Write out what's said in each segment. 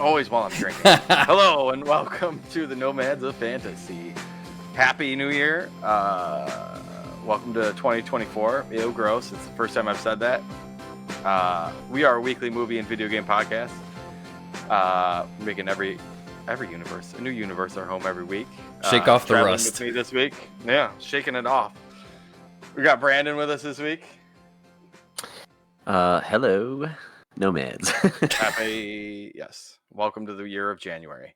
Always while I'm drinking. Hello and welcome to the Nomads of Fantasy. Happy New Year. Welcome to 2024. Ew, gross. It's the first time I've said that. We are a weekly movie and video game podcast. Making every universe, a new universe, our home every week. Shake off the rust. With me this week. Yeah, shaking it off. We got Brandon with us this week. Hello, Nomads. Yes. Welcome to the year of January.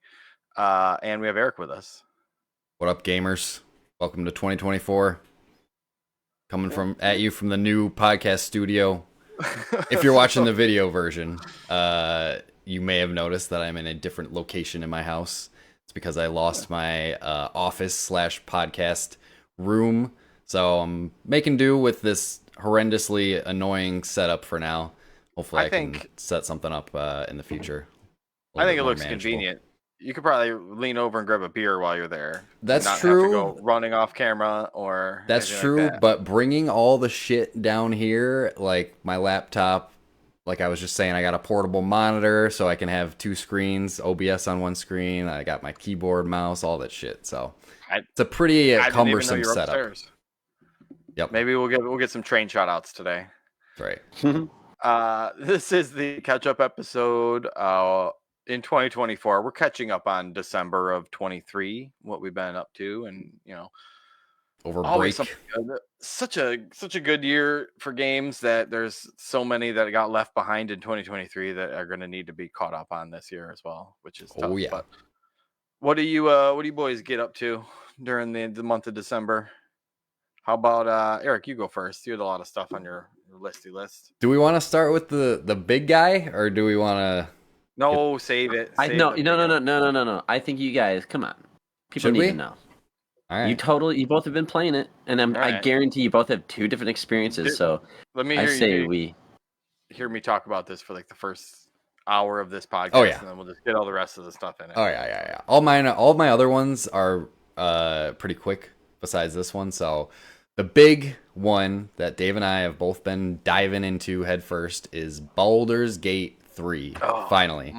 And we have Eric with us. What up, gamers? Welcome to 2024. Coming at you from the new podcast studio. If you're watching the video version, you may have noticed that I'm in a different location in my house. It's because I lost my office/podcast room. So I'm making do with this horrendously annoying setup for now. Hopefully I can set something up in the future. I think it looks convenient. You could probably lean over and grab a beer while you're there. That's not true. Have to go running off camera or that's true. Like that. But bringing all the shit down here, like my laptop, like I was just saying, I got a portable monitor so I can have two screens, OBS on one screen. I got my keyboard, mouse, all that shit. So it's a pretty cumbersome setup. Upstairs. Yep. Maybe we'll get some train shout outs today. That's right. This is the catch up episode. In 2024, we're catching up on December of 23, what we've been up to, and over break. Such a good year for games that there's so many that got left behind in 2023 that are going to need to be caught up on this year as well, which is tough. Oh yeah. But what do you boys get up to during the month of December? How about Eric? You go first. You had a lot of stuff on your listy list. Do we want to start with the big guy, or do we want to? No, save it. No. I think you guys, come on. People need to know. All right. You both have been playing it, and I guarantee you both have two different experiences. So let me hear me talk about this for like the first hour of this podcast. Oh yeah, and then we'll just get all the rest of the stuff in it. Oh yeah. All my other ones are pretty quick. Besides this one, so the big one that Dave and I have both been diving into head first is Baldur's Gate 3. Finally,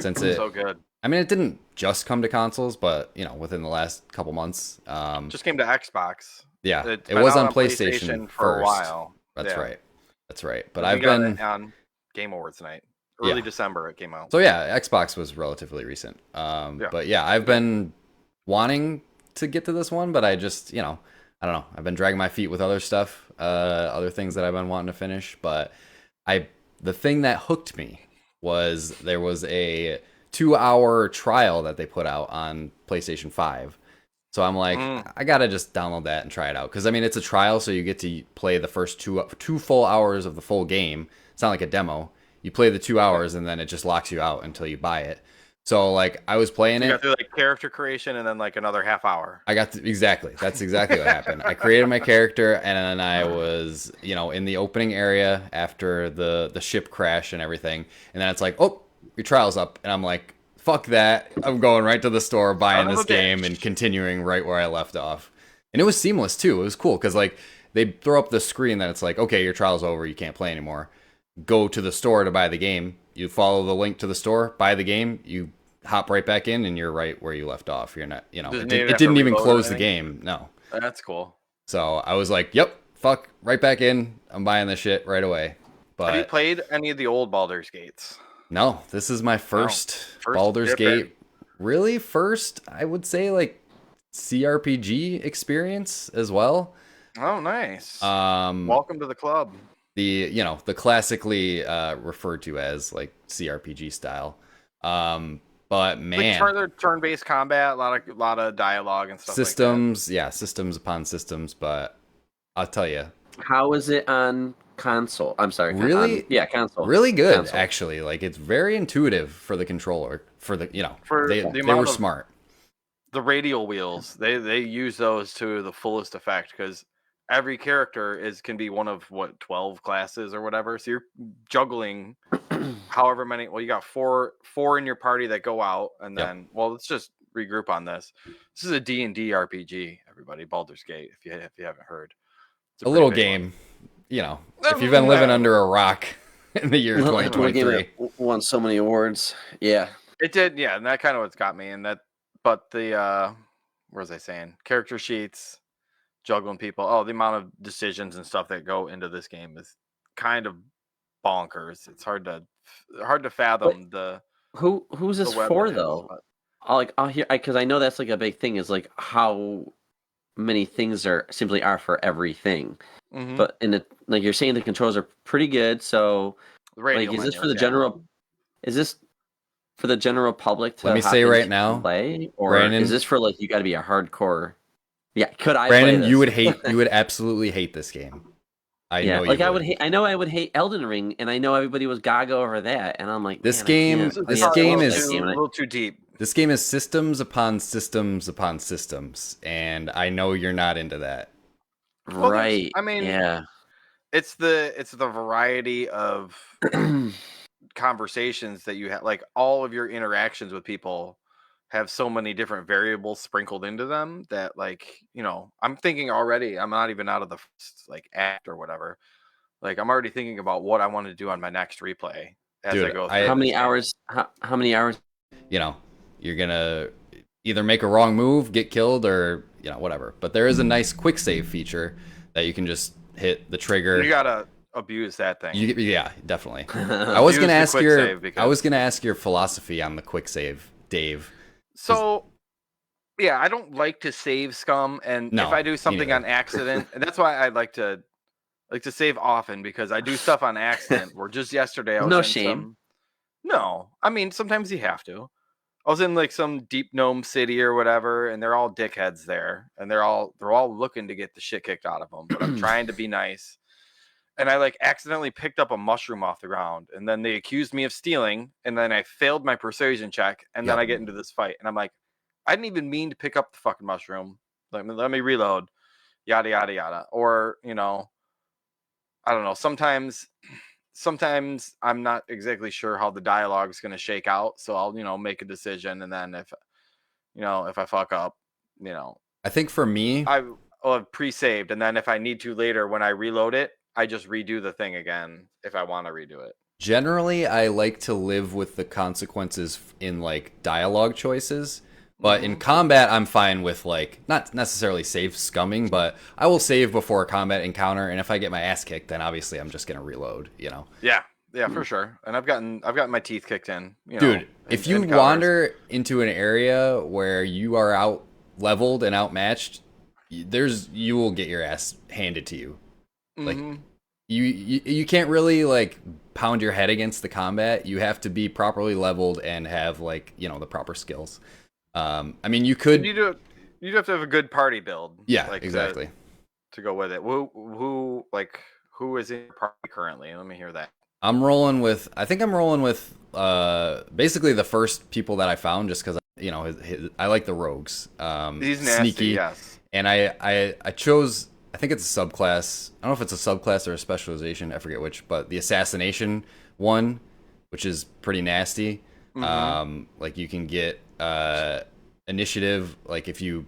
since it's so good. I mean, it didn't just come to consoles, but within the last couple months, just came to Xbox. Yeah, it was on PlayStation for a while. That's right. But I've been on Game Awards night. Early December it came out. So yeah, Xbox was relatively recent. But yeah, I've been wanting to get to this one, but I just I don't know, I've been dragging my feet with other stuff, other things that I've been wanting to finish. But the thing that hooked me was there was a 2-hour trial that they put out on PlayStation 5. So I'm like, I gotta just download that and try it out, because I mean it's a trial, so you get to play the first two full hours of the full game. It's not like a demo. You play the 2 hours and then it just locks you out until you buy it. So like I was playing it. You got through like character creation and then like another half hour. Exactly. That's exactly what happened. I created my character and then I was, in the opening area after the ship crash and everything. And then it's like, oh, your trial's up. And I'm like, fuck that. I'm going right to the store, buying this game and continuing right where I left off. And it was seamless too. It was cool because like they throw up the screen that it's like, okay, your trial's over. You can't play anymore. Go to the store to buy the game. You follow the link to the store, buy the game, you hop right back in, and you're right where you left off. You're not, it didn't even close the game. No. That's cool. So I was like, yep, fuck, right back in. I'm buying this shit right away. But have you played any of the old Baldur's Gates? No, this is my first Baldur's Gate. Really? First, I would say like CRPG experience as well. Oh, nice. Welcome to the club. The classically referred to as like CRPG style, but man, like turn-based combat, a lot of dialogue and stuff. Systems, like that. Systems upon systems. But I'll tell you, how is it on console? I'm sorry, really? Console. Really good, actually. Like it's very intuitive for the controller. For the they were smart. The radial wheels, they use those to the fullest effect because every character can be one of 12 classes or whatever. So you're juggling however many. Well, you got four in your party that go out, and then let's just regroup on this. This is a D&D RPG, everybody. Baldur's Gate, if you haven't heard. It's a little game. If you've been living under a rock in the year 2023, won so many awards. Yeah. It did, yeah, and that kind of what's got me. And that, but the what was I saying? Character sheets, juggling people. Oh, the amount of decisions and stuff that go into this game is kind of bonkers. It's hard to fathom But the who's this web for that is. though? But I'll hear because I know that's like a big thing. Is like how many things there simply are for everything. But in the like you're saying the controls are pretty good. So like, is this for the general? Is this for the general public to let me say right now, play, or Brandon, is this for like you got to be a hardcore? Yeah, could I? Brandon, play this? you would absolutely hate this game. I know like you I would hate. I know I would hate Elden Ring, and I know everybody was gaga over that, and I'm like, this man, game is a little too deep. This game is systems upon systems upon systems, and I know you're not into that. Well, right? I mean, yeah. It's the variety of conversations that you have. Like all of your interactions with people have so many different variables sprinkled into them that, like, I'm thinking already. I'm not even out of the like act or whatever. Like I'm already thinking about what I want to do on my next replay as I go through. How many hours? How many hours? You're gonna either make a wrong move, get killed, or whatever. But there is a nice quick save feature that you can just hit the trigger. You gotta abuse that thing. Yeah, definitely. I was gonna ask your philosophy on the quick save, Dave. So, yeah, I don't like to save scum, and if I do something on accident, and that's why I like to save often, because I do stuff on accident. Where just yesterday I was no shame. No, I mean sometimes you have to. I was in like some deep gnome city or whatever, and they're all dickheads there, and they're all looking to get the shit kicked out of them. But I'm trying to be nice, and I like accidentally picked up a mushroom off the ground, and then they accused me of stealing, and then I failed my persuasion check, and then I get into this fight, and I'm like, I didn't even mean to pick up the fucking mushroom. Let me reload, yada yada yada. Or I don't know. Sometimes I'm not exactly sure how the dialogue is going to shake out, so I'll make a decision, and then if I fuck up, I think for me, I'll have pre-saved, and then if I need to later when I reload it, I just redo the thing again if I want to redo it. Generally, I like to live with the consequences in like dialogue choices. But in combat, I'm fine with like not necessarily save scumming, but I will save before a combat encounter, and if I get my ass kicked, then obviously I'm just gonna reload. Yeah, for sure. And I've gotten my teeth kicked in. Dude, if you wander into an area where you are out leveled and outmatched, you will get your ass handed to you. Like you can't really like pound your head against the combat. You have to be properly leveled and have like the proper skills. I mean, you could. You'd have to have a good party build. Yeah, like, exactly. To go with it. Who is in your party currently? Let me hear that. I think I'm rolling with basically the first people that I found, just because I like the rogues. He's nasty, sneaky. Yes. And I chose. I think it's a subclass. I don't know if it's a subclass or a specialization. I forget which, but the assassination one, which is pretty nasty. Like you can get initiative, like if you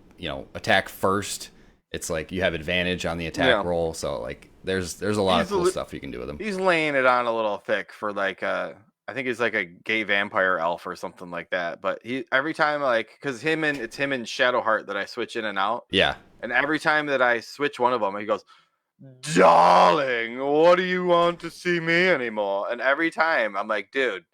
attack first, it's like you have advantage on the attack roll, so like there's a lot of cool stuff you can do with him. He's laying it on a little thick for like I think he's like a gay vampire elf or something like that, but he every time because it's him and Shadowheart that I switch in and out, and every time that I switch one of them, he goes, "Darling, what do you want to see me anymore?" And every time I'm like, dude,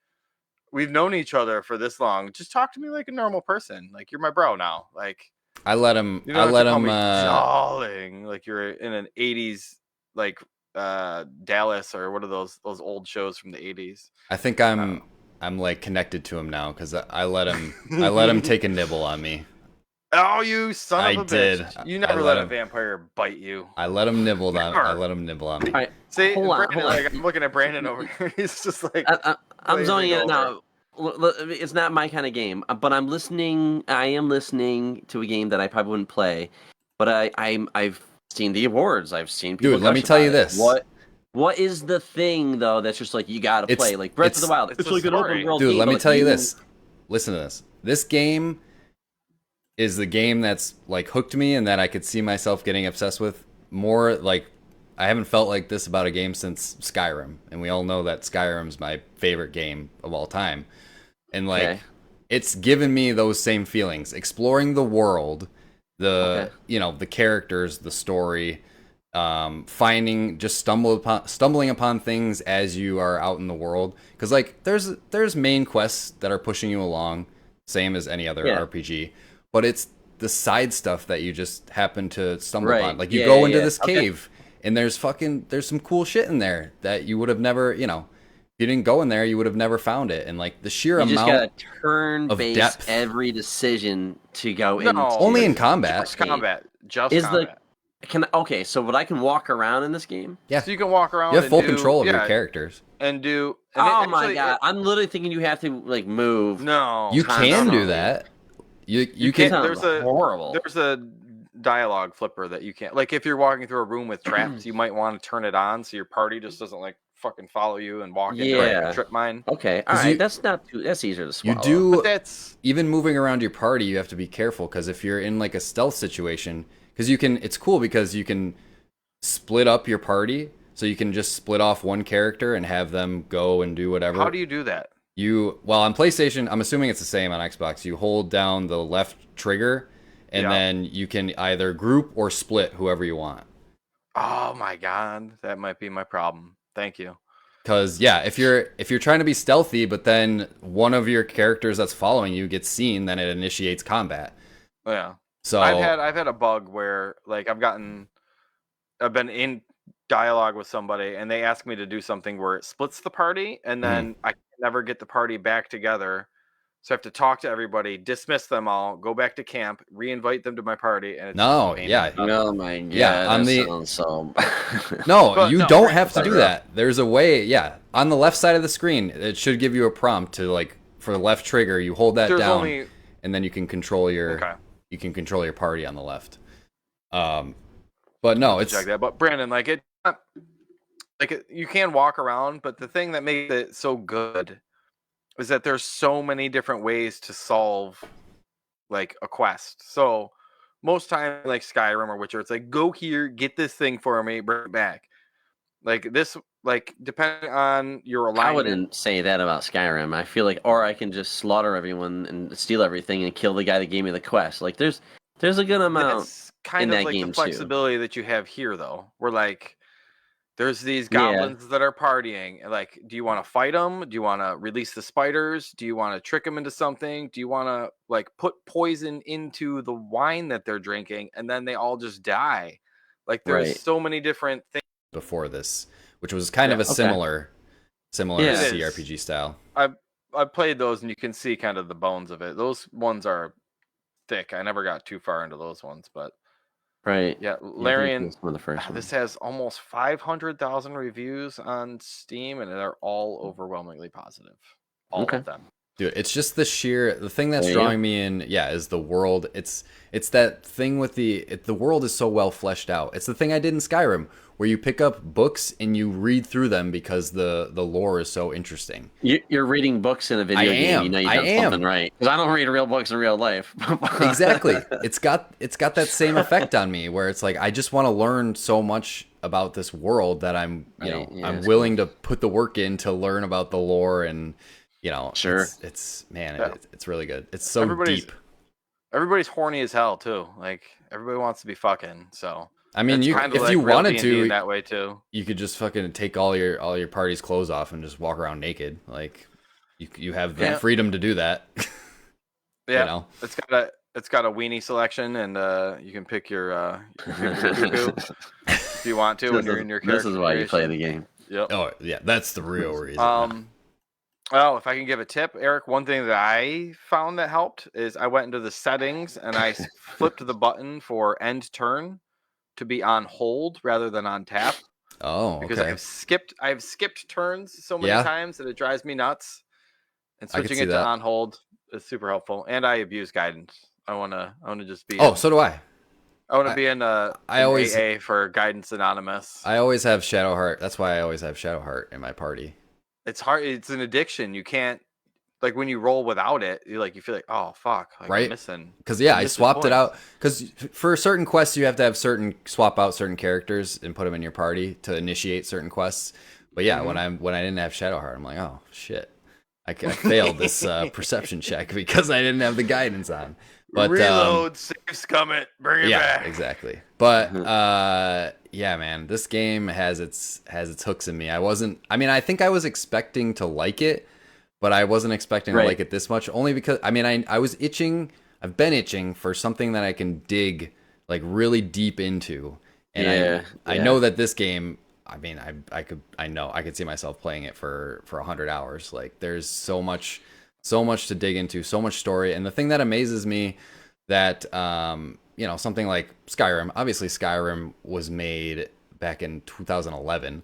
we've known each other for this long. Just talk to me like a normal person. Like you're my bro now. Like I let him. Darling, like you're in an '80s like Dallas or what are those old shows from the '80s. I think I'm like connected to him now because I let him take a nibble on me. Oh, you son of a bitch! You never let a vampire bite you. I let him nibble on me. All right, see, hold on. Like, I'm looking at Brandon over here. He's just like I'm zoning in now. It's not my kind of game, but I'm listening. I am listening to a game that I probably wouldn't play, but I've seen the awards. I've seen people. Dude, let me tell you this. What is the thing though that's just like you gotta play, like Breath of the Wild? It's like an open world. Dude, let me tell you this. Listen to this. This game is the game that's like hooked me and that I could see myself getting obsessed with more. Like I haven't felt like this about a game since Skyrim, and we all know that Skyrim's my favorite game of all time. And like it's given me those same feelings. Exploring the world, the characters, the story, stumbling upon things as you are out in the world. Because like there's main quests that are pushing you along, same as any other RPG, but it's the side stuff that you just happen to stumble upon. Like you go into this cave and there's some cool shit in there that you would have never, you didn't go in there, you would have never found it. And like the sheer amount just gotta of depth, every decision to go in. Only in combat. Just combat. So but I can walk around in this game? Yeah. So you can walk around. You have full control of your characters. My god! I'm literally thinking you have to like move. No, you can do that. You can. Horrible. There's a dialogue flipper that you can't. Like if you're walking through a room with traps, you might want to turn it on so your party just doesn't like fucking follow you and walk into a trip mine. Okay, all right. That's easier to swallow. You do. But that's even moving around your party. You have to be careful because if you're in like a stealth situation, because you can. It's cool because you can split up your party. So you can just split off one character and have them go and do whatever. How do you do that? On PlayStation, I'm assuming it's the same on Xbox. You hold down the left trigger, and then you can either group or split whoever you want. Oh my god, that might be my problem. Thank you. Because if you're trying to be stealthy, but then one of your characters that's following you gets seen, then it initiates combat. Yeah. So I've had a bug where like I've been in dialogue with somebody and they ask me to do something where it splits the party and then I can never get the party back together, so I have to talk to everybody, dismiss them all, go back to camp, re-invite them to my party, and it's oh my god, you don't have to do that. There's a way. On the left side of the screen it should give you a prompt to like for the left trigger you hold that down and then you can control your party on the left. But no, it's like that. But Brandon, you can walk around, but the thing that makes it so good is that there's so many different ways to solve like a quest. So most times like Skyrim or Witcher, it's like go here, get this thing for me, bring it back. Like this, like depending on your alignment. I wouldn't say that about Skyrim. I feel like, or I can just slaughter everyone and steal everything and kill the guy that gave me the quest. Like there's a good amount. It's kind of like the flexibility that you have here, though. We're like, there's these goblins that are partying. Like, do you want to fight them? Do you want to release the spiders? Do you want to trick them into something? Do you want to like put poison into the wine that they're drinking and then they all just die? Like, there's so many different things. Before this, which was kind of a similar CRPG style. I played those and you can see kind of the bones of it. Those ones are thick. I never got too far into those ones, but Larian, this has almost 500,000 reviews on Steam and they're all overwhelmingly positive. All of them. Dude, it's just the thing that's drawing me in, is the world. It's that thing with the world is so well fleshed out. It's the thing I did in Skyrim, where you pick up books and you read through them because the lore is so interesting. You're reading books in a video game. You know you've done something right. Because I don't read real books in real life. Exactly. It's got that same effect on me, where it's like I just want to learn so much about this world that I'm willing to put the work in to learn about the lore and. It's really good. It's so deep. Everybody's horny as hell too. Like everybody wants to be fucking. So I mean, if you wanted to, that way too, you could just fucking take all your party's clothes off and just walk around naked. Like you have the freedom to do that. Yeah, it's got a weenie selection, and you can pick your if you want to when you're in your character. This is why you play the game. Yep. Oh yeah, that's the real reason. Well, if I can give a tip, Eric, one thing that I found that helped is I went into the settings and I flipped the button for end turn to be on hold rather than on tap. Oh, okay. Because I've skipped turns so many times that it drives me nuts. And switching it to on hold is super helpful. And I abuse guidance. I wanna just be. So do I. I want to be in AA for Guidance Anonymous. I always have Shadowheart. That's why I always have Shadowheart in my party. It's hard. It's an addiction. You can't, like, when you roll without it, you feel like, oh fuck, like, right? I'm missing. Because I swapped it out. Because for certain quests, you have to have swap out certain characters and put them in your party to initiate certain quests. But when I didn't have Shadowheart, I'm like, oh shit. I failed this perception check because I didn't have the guidance on. But reload, save scum bring it back. Yeah, exactly. But yeah, man, this game has its hooks in me. I think I was expecting to like it, but I wasn't expecting to like it this much. Only because I was itching. I've been itching for something that I can dig like really deep into, and I know that this game. I could see myself playing it for 100 hours. Like there's so much to dig into, so much story. And the thing that amazes me that something like Skyrim, obviously Skyrim was made back in 2011.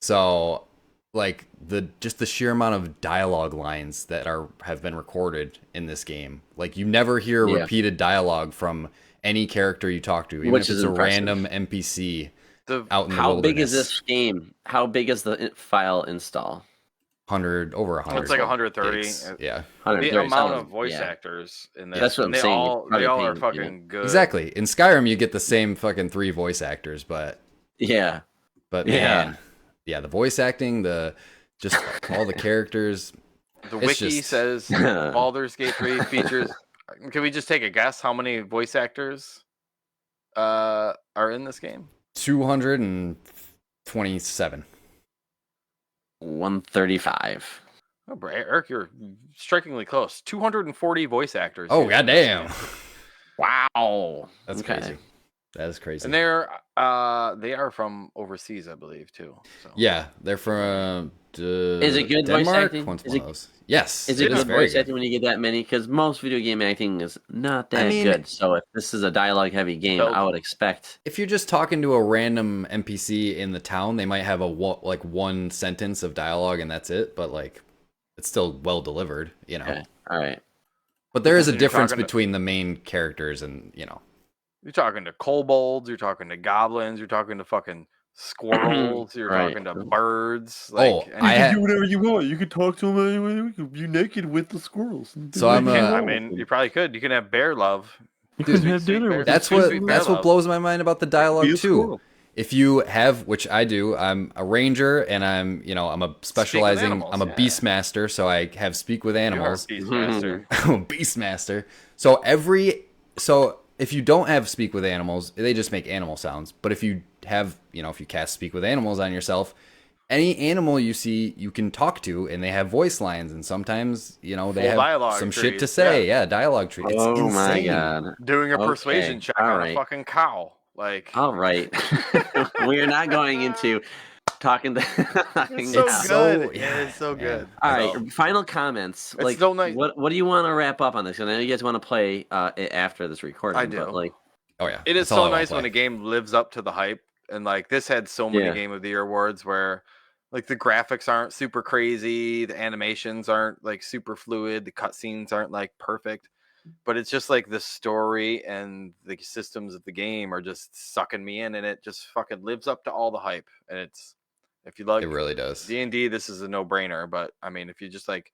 So like the sheer amount of dialogue lines that have been recorded in this game. Like you never hear repeated dialogue from any character you talk to, even if it's a random NPC. Out in the how big is this game? How big is the file install? 100 over 100. It's like 130. Yeah. 130. The amount of voice actors in this. That's what I'm saying. They all are fucking good. Exactly. In Skyrim, you get the same fucking 3 voice actors, but man, the voice acting, just all the characters. The wiki says Baldur's Gate 3 features. Can we just take a guess how many voice actors are in this game? 227. 135. Oh, Eric, you're strikingly close. 240 voice actors. Oh, goddamn! Wow, that's crazy. That is crazy. And they are from overseas, I believe, too. So. Yeah, they're from. Is it good Denmark? voice acting? Yes. Is it good voice acting when you get that many? Because most video game acting is not that good. So if this is a dialogue-heavy game, I would expect. If you're just talking to a random NPC in the town, they might have one sentence of dialogue and that's it. But like, it's still well delivered, Okay. All right. But there is a difference between the main characters and You're talking to kobolds. You're talking to goblins. You're talking to fucking squirrels, you're talking to birds. Like, you can do whatever you want. You can talk to them anyway. You can be naked with the squirrels. So you probably could. You can have bear love. You can have dinner. That's what blows my mind about the dialogue too. If you have, which I do, I'm a ranger and I'm a specializing. I'm a beastmaster, so I have speak with animals. Beastmaster. I'm a beastmaster. So if you don't have speak with animals, they just make animal sounds. But if you have, if you cast speak with animals on yourself, any animal you see, you can talk to, and they have voice lines, and sometimes, they have some shit to say. Yeah, dialogue tree. It's insane. My God. Doing a persuasion check on a fucking cow. Like, all right. We are not going into talking to. It's so good. It's so good. All right. Final comments. It's so nice. What do you want to wrap up on this? And I know you guys want to play after this recording. I do. But oh yeah. It is so nice when a game lives up to the hype, and like this had so many Game of the Year awards where like the graphics aren't super crazy, the animations aren't like super fluid, the cutscenes aren't like perfect. But it's just like the story and the systems of the game are just sucking me in, and it just fucking lives up to all the hype. And if you like, it really does. D&D, this is a no-brainer. But I mean, if you just like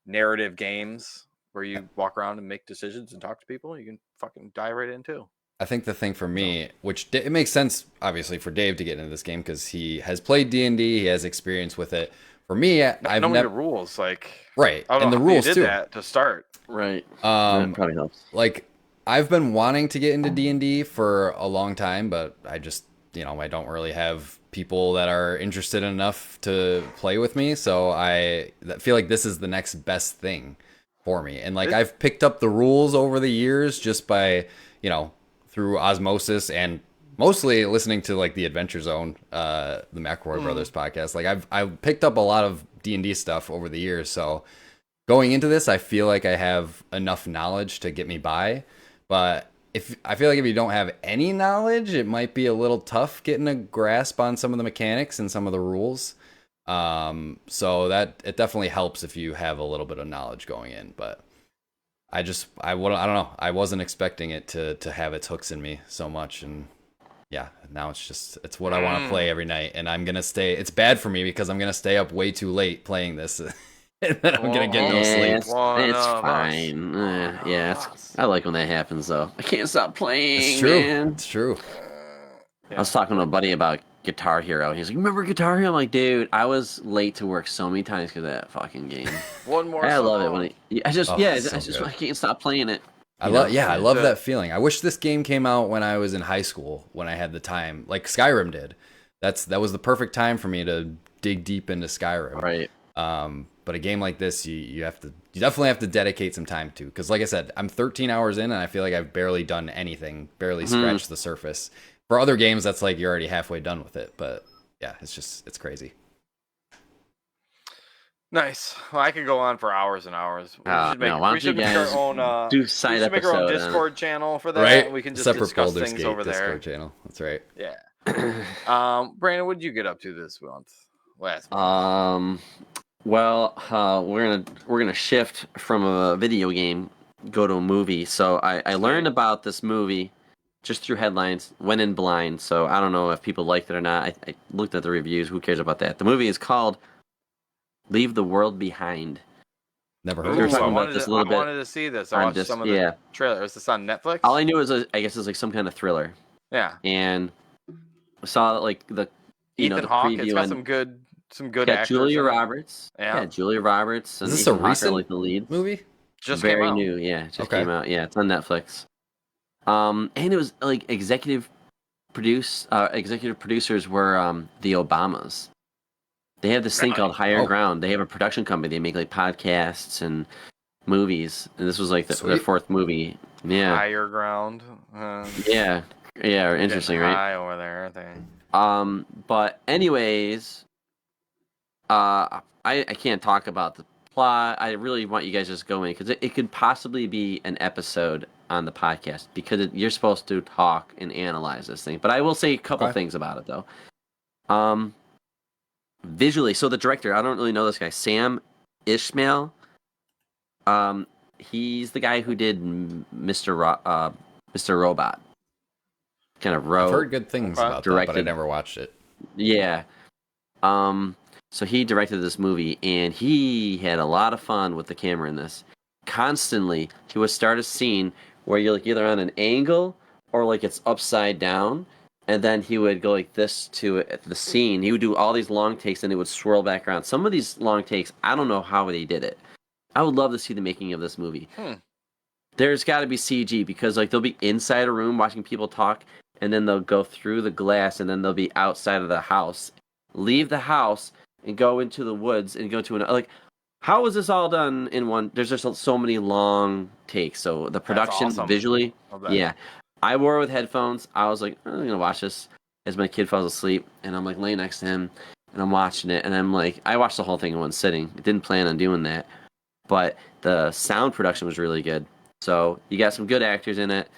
narrative games where you walk around and make decisions and talk to people, you can fucking dive right in too. I think the thing for me, which it makes sense obviously for Dave to get into this game because he has played D&D, he has experience with it. For me, I've never the rules, like and the rules too. That to start. Right. That probably helps. Like I've been wanting to get into D&D for a long time, but I just, I don't really have people that are interested enough to play with me. So I feel like this is the next best thing for me. And like I've picked up the rules over the years just by, through osmosis and mostly listening to like the Adventure Zone, the McElroy Brothers podcast. Like I've picked up a lot of D&D stuff over the years. So going into this, I feel like I have enough knowledge to get me by, but I feel like if you don't have any knowledge, it might be a little tough getting a grasp on some of the mechanics and some of the rules. So that it definitely helps if you have a little bit of knowledge going in, but I don't know. I wasn't expecting it to have its hooks in me so much, and yeah, now it's what I want to play every night, and I'm gonna stay. It's bad for me because I'm gonna stay up way too late playing this. And then I'm gonna get no sleep. It's fine. I like when that happens though. I can't stop playing. It's true. Man. It's true. I was talking to a buddy about Guitar Hero. He's like, remember Guitar Hero? I'm like, dude, I was late to work so many times because of that fucking game. One more. I love it when I can't stop playing it. I love that feeling. I wish this game came out when I was in high school, when I had the time, like Skyrim did. That was the perfect time for me to dig deep into Skyrim. Right. But a game like this, you definitely have to dedicate some time to, because like I said, I'm 13 hours in and I feel like I've barely done anything, barely scratched the surface. For other games, that's like you're already halfway done with it. But yeah, it's crazy. Nice. Well, I could go on for hours and hours. We should make our own make our own Discord channel for that. Right? We can just separate discuss Baldur's things Gate over Discord there. Channel. That's right. Yeah. Brandon, what did you get up to this month? Last month? We're gonna shift from a video game, go to a movie. So I learned about this movie just through headlines, went in blind. So I don't know if people liked it or not. I looked at the reviews. Who cares about that? The movie is called Leave the World Behind. Never heard of it. I wanted to see this. I watched some of the trailer. Is this on Netflix? All I knew is I guess it's like some kind of thriller. Yeah. And I saw like the Ethan the Hawke. preview. It's got some good actors. Julia Roberts. Yeah. Julia Roberts. And is this Ethan a recent Hawke are, like, the lead movie? Just very came out. new. Yeah, just came out. Yeah, it's on Netflix. And it was like executive producers were the Obamas. They have this thing called Higher Ground. They have a production company. They make like podcasts and movies. And this was like their fourth movie. Yeah. Higher Ground. Yeah. Interesting, right? High over there, I think. But anyways, I can't talk about the plot. I really want you guys to just go in because it could possibly be an episode on the podcast because you're supposed to talk and analyze this thing. But I will say a couple things about it though. Visually, so the director, I don't really know this guy, Sam Ishmael. He's the guy who did Mr. Robot. Kind of wrote. I've heard good things about that, but I never watched it. Yeah. So he directed this movie, and he had a lot of fun with the camera in this. Constantly, he would start a scene where you're like either on an angle or like it's upside down, and then he would go like this to the scene. He would do all these long takes, and it would swirl back around. Some of these long takes, I don't know how they did it. I would love to see the making of this movie. There's got to be CG because like they'll be inside a room watching people talk, and then they'll go through the glass, and then they'll be outside of the house, leave the house, and go into the woods and go to another. Like, how was this all done in one? There's just so many long takes. So the production visually, yeah. I wore it with headphones. I was like, I'm gonna watch this as my kid falls asleep, and I'm like laying next to him, and I'm watching it, and I'm like, I watched the whole thing in one sitting. I didn't plan on doing that, but the sound production was really good. So you got some good actors in it.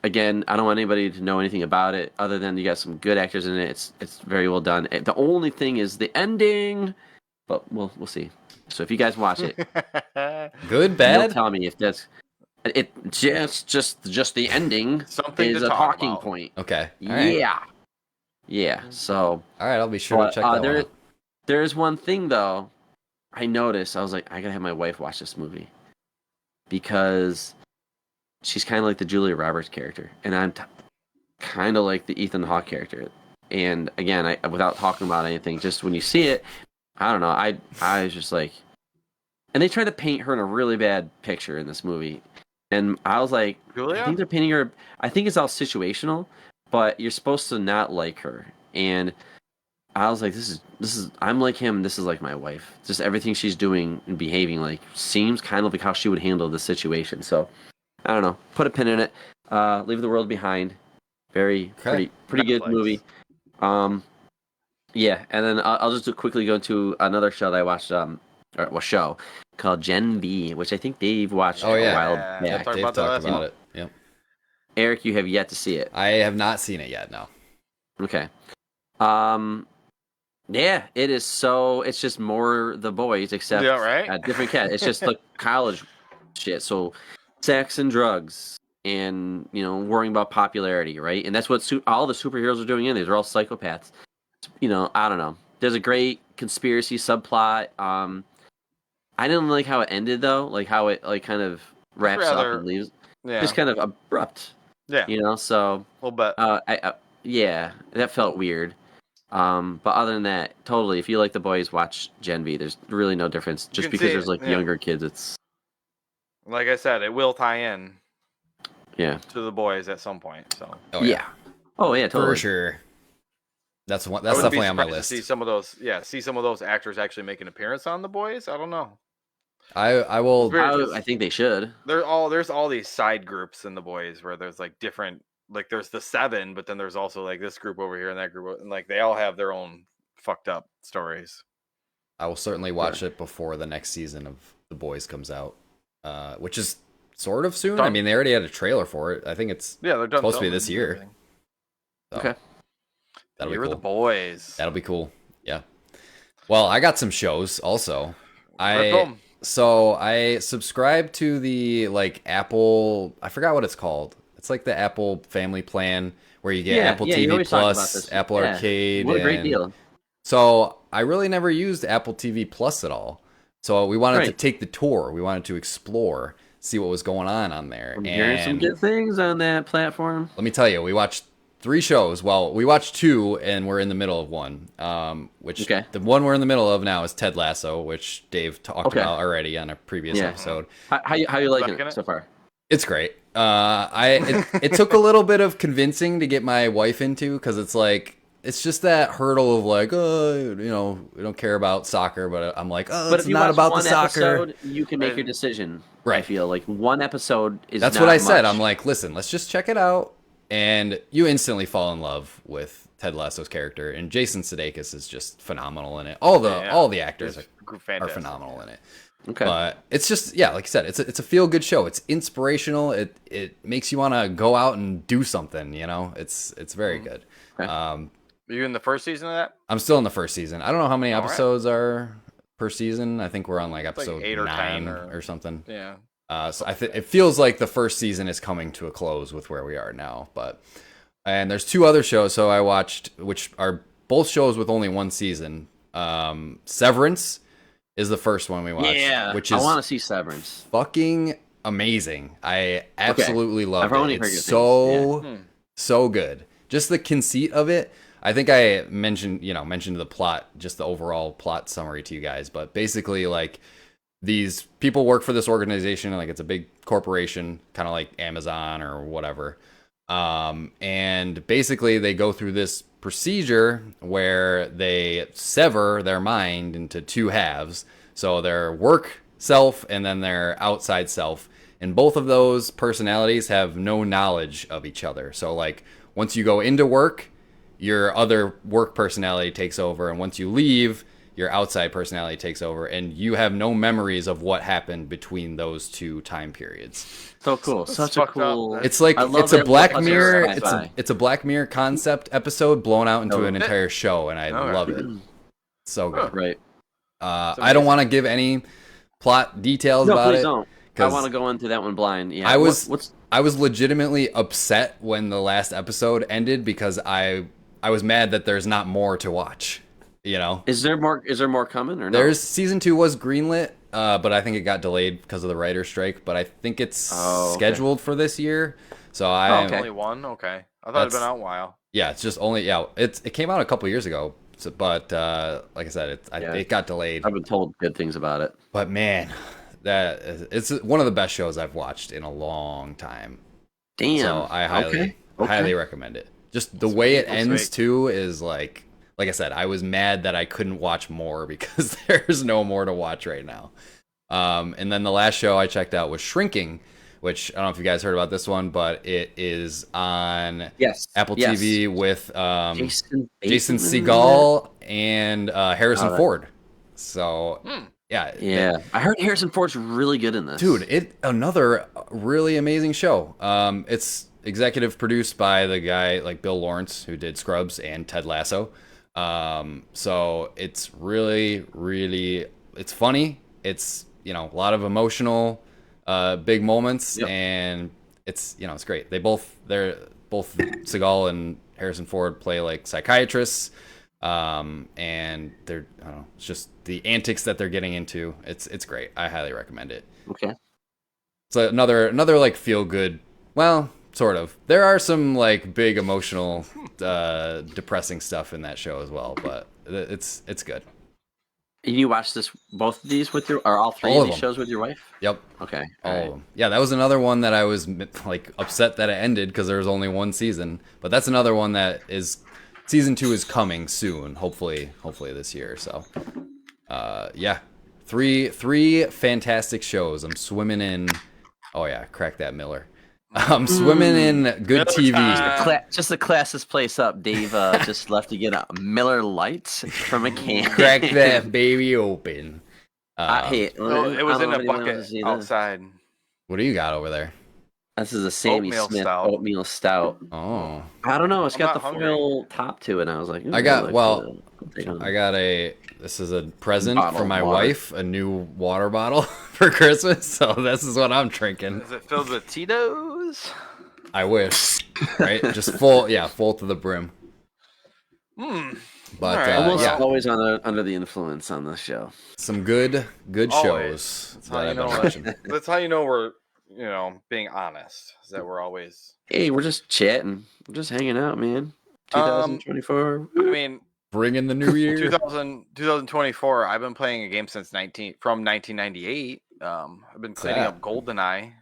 Again, I don't want anybody to know anything about it other than you got some good actors in it. It's very well done. The only thing is the ending, but we'll see. So if you guys watch it, good, bad, you'll tell me if that's it. Just the ending something is to a talk talking about. point. Okay. All right. Yeah. So all right, I'll be sure to check that one out. There's one thing though. I noticed. I was like, I gotta have my wife watch this movie because she's kind of like the Julia Roberts character, and I'm kind of like the Ethan Hawke character. And again, without talking about anything, just when you see it, I don't know. I was just like, and they tried to paint her in a really bad picture in this movie, and I was like, Julia? I think they're painting her. I think it's all situational, but you're supposed to not like her. And I was like, this is. I'm like him. This is like my wife. Just everything she's doing and behaving like seems kind of like how she would handle the situation. So. I don't know. Put a pin in it. Leave the World Behind. Pretty good movie. Yeah, and then I'll just quickly go into another show that I watched. Show called Gen V, which I think Dave watched a while back. Yeah, Dave talked about it. Yep. Eric, you have yet to see it. I have not seen it yet. No. Okay. Yeah, it is so. It's just more The Boys, except a different cat. It's just like college shit. So. Sex and drugs and, worrying about popularity, right? And that's what all the superheroes are doing in these. They're all psychopaths. I don't know. There's a great conspiracy subplot. I didn't like how it ended, though. Like how it kind of wraps up and leaves. Yeah. Just kind of abrupt. Yeah. So... A little bit. that felt weird. But other than that, totally. If you like The Boys, watch Gen V. There's really no difference. Just because there's like younger kids, it's like I said, it will tie in. Yeah. To The Boys at some point. So. Oh yeah. Oh yeah, totally. For sure. That's definitely on my list. See some of those actors actually make an appearance on The Boys. I don't know. I will. I think they should. There's all these side groups in The Boys where there's like different, like there's the 7, but then there's also like this group over here and that group, and like they all have their own fucked up stories. I will certainly watch it before the next season of The Boys comes out, which is sort of soon. I mean, they already had a trailer for it. I think it's they're done supposed to be this year. So, okay. That'll be cool. The Boys. That'll be cool. Yeah. Well, I got some shows also. I subscribe to the like Apple. I forgot what it's called. It's like the Apple Family Plan where you get Apple TV Plus, Apple Arcade. What a great deal. So I really never used Apple TV Plus at all. So we wanted to take the tour. We wanted to explore, see what was going on there. I'm hearing some good things on that platform. Let me tell you, we watched 3 shows. Well, we watched 2, and we're in the middle of one. The one we're in the middle of now is Ted Lasso, which Dave talked about already on a previous episode. How you liking it so far? It's great. It took a little bit of convincing to get my wife into, because it's just that hurdle of like, we don't care about soccer, but I'm like, it's not about the soccer. Episode, you can make your decision. Right. I feel like one episode is. That's what I said. I'm like, listen, let's just check it out. And you instantly fall in love with Ted Lasso's character, and Jason Sudeikis is just phenomenal in it. All the actors are phenomenal in it. Okay, but it's just like you said, it's a feel good show. It's inspirational. It makes you want to go out and do something. It's very good. Okay. Are you in the first season of that? I'm still in the first season. I don't know how many episodes are per season. I think we're on like episode 8 or 9 10 or something. Yeah. So it feels like the first season is coming to a close with where we are now. And there's 2 other shows. So I watched, which are both shows with only 1 season. Severance is the first one we watched. Yeah, which is I want to see Severance. Fucking amazing. I absolutely love it. It's so good. Just the conceit of it. I think I mentioned the plot, just the overall plot summary to you guys. But basically, like, these people work for this organization, like it's a big corporation, kind of like Amazon or whatever. And basically they go through this procedure where they sever their mind into 2 halves. So their work self and then their outside self. And both of those personalities have no knowledge of each other. So like once you go into work, your other work personality takes over. And once you leave, your outside personality takes over, and you have no memories of what happened between those 2 time periods. So cool. Such a cool. It's like it's a Black Mirror. It's a Black Mirror concept episode blown out into an entire show, and I love it. So good. Right. I don't want to give any plot details about it. Don't. I want to go into that one blind. Yeah. I was legitimately upset when the last episode ended because I was mad that there's not more to watch. Is there more coming or no? There's season 2 was greenlit, but I think it got delayed because of the writer's strike. But I think it's scheduled for this year. So only 1. Okay, I thought it'd been out a while. Yeah, it's just only it came out a couple years ago. So, but like I said, it got delayed. I've been told good things about it. But man, it's one of the best shows I've watched in a long time. Damn. So I highly recommend it. Just the way it ends too is like I said, I was mad that I couldn't watch more because there's no more to watch right now. And then the last show I checked out was Shrinking, which I don't know if you guys heard about this one, but it is on Apple TV with Jason Segel and Harrison Ford. So yeah. I heard Harrison Ford's really good in this. Dude, another really amazing show. It's executive produced by the guy like Bill Lawrence, who did Scrubs and Ted Lasso. So it's really, really, it's funny. It's, a lot of emotional, big moments, and it's, it's great. They're both Seagal and Harrison Ford play like psychiatrists. And they're, I don't know, it's just the antics that they're getting into. It's great. I highly recommend it. Okay. So another like feel good, well, sort of. There are some like big emotional, depressing stuff in that show as well, but it's good. You watch both of these with all three all of these them. shows with your wife? Yep. Okay. All of them. Yeah, that was another one that I was like upset that it ended because there was only one season. But that's another one that is season 2 is coming soon. Hopefully this year. So, yeah, three fantastic shows. I'm swimming in. Oh yeah, crack that Miller. I'm swimming in good TV. Just the classist place up. Dave just left to get a Miller Lite from a can. Crack that baby open. It was in a bucket outside. What do you got over there? This is a Sammy Smith oatmeal stout. Oh, I don't know. It's got the foil top to it. And I was like, I got this is a present for my wife, a new water bottle for Christmas. So this is what I'm drinking. Is it filled with Tito's? I wish, right? Just full to the brim. But always under the influence on this show. Some good shows. That's how you know we're being honest. Is that we're always. Hey, we're just chatting. We're just hanging out, man. 2024. I mean, bring in the new year. 2024. I've been playing a game from 1998. I've been cleaning up GoldenEye.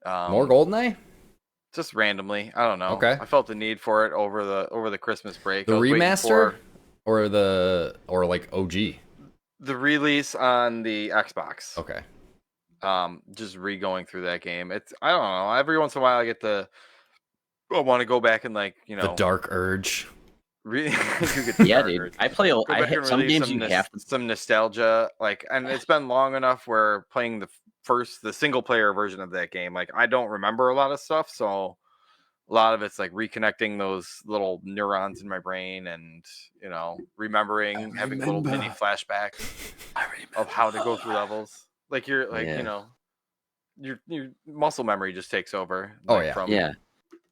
More GoldenEye? Just randomly. I don't know. Okay. I felt the need for it over the Christmas break. The remaster or like OG? The release on the Xbox. Okay. Just re-going through that game. I don't know. Every once in a while I I want to go back and the dark urge. Yeah, dude. I play. Some games you have some nostalgia, and it's been long enough where playing the single player version of that game, I don't remember a lot of stuff, so a lot of it's reconnecting those little neurons in my brain and remembering, having little mini flashbacks of how to go through levels. Your muscle memory just takes over. From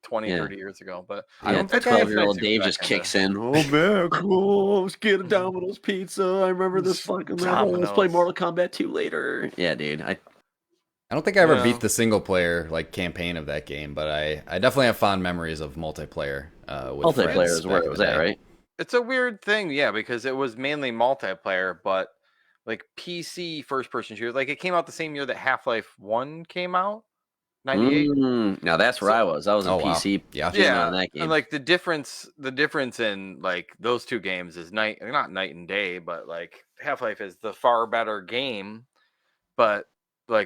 20, 30 years ago. But I don't think 12-year-old Dave just kicks in. Oh man, cool. Let's get a Domino's pizza. I remember this fucking level. Let's play Mortal Kombat 2 later. Yeah, dude. I don't think I ever beat the single player campaign of that game, but I definitely have fond memories of multiplayer. Multiplayer is where it was at, right? It's a weird thing, yeah, because it was mainly multiplayer, but PC first person shooters, it came out the same year that Half-Life 1 came out. 98. Now that's where I was. I was on PC. Wow. Yeah. On that game. And the difference in those two games is not night and day, but Half-Life is the far better game. But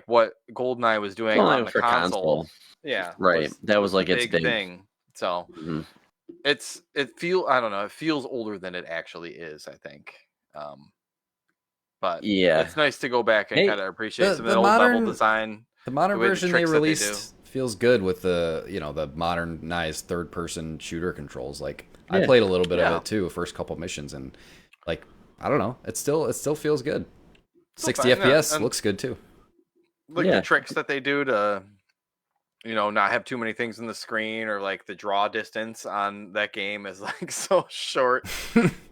what GoldenEye was doing on the console. Yeah. Right. That was its big thing. So it feels older than it actually is, I think. But yeah, it's nice to go back and kind of appreciate some of the old level design. The modern version they released feels good with the modernized third-person shooter controls. I played a little bit of it too, first couple missions, and I don't know, it still feels good. 60 FPS looks good too. The tricks that they do to not have too many things in the screen, or the draw distance on that game is so short.